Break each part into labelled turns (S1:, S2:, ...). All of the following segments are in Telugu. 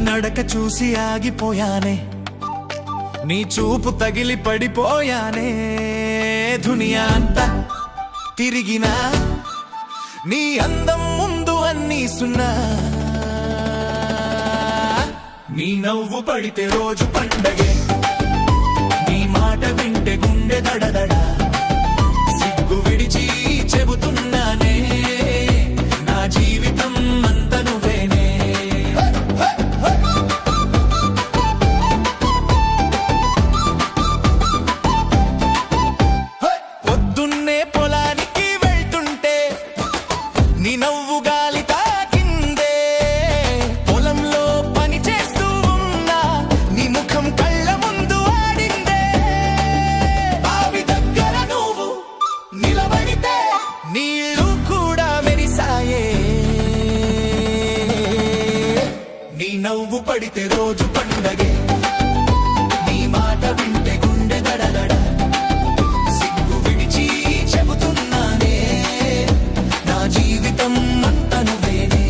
S1: నడక చూసి ఆగిపోయానే, నీ చూపు తగిలి పడిపోయానే. దునియా అంతా తిరిగినా నీ అందం ముందు అన్నీ సున్నా. నీ నవ్వు పడితే రోజు పండగే, నీ మాట వింటే గుండె దడదడ. సిగ్గు విడిచి చెబుతున్నానే, నా జీవితం అంత నువ్వేనే. పొద్దున్నే పొలానికి వెళ్తుంటే నీ నవ్వు గాలి తాకిందే. పొలంలో పని చేస్తూ ఉన్నా నీ ముఖం కళ్ళ ముందు ఆడిందే. బావి దగ్గర నువ్వు నిలబడితే నీళ్ళు కూడా మెరిసాయే. నీ నవ్వు పడితే రోజు పండగే, నీ మాట వింటే గుండె దడదడ. సిగ్గు విడిచి చెబుతున్నానే, నా జీవితం అంత నువ్వేనే.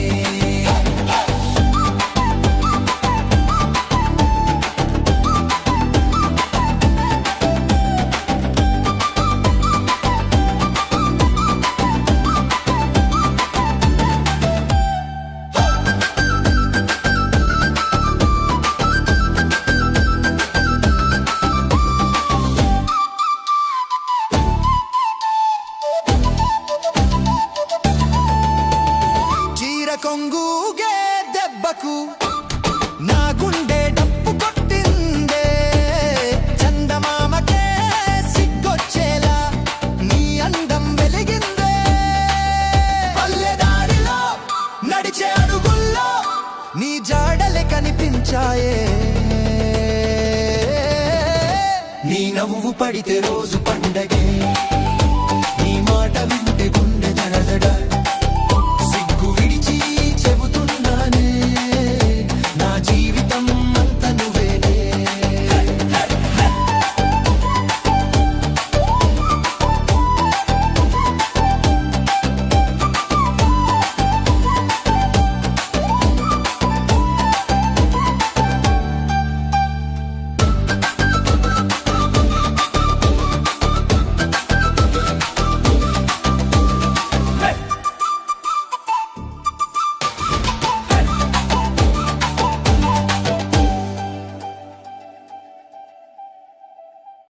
S1: కొంగుగే దెబ్బకు నా గుండె డప్పు కొట్టిందే. చందమామకే సిగ్గొచ్చేలా నీ అందం వెలిగిందే. పల్లెదారిలో నడిచే అడుగుల్లో నీ జాడలే కనిపించాయే. నీ నవ్వు పడితే రోజు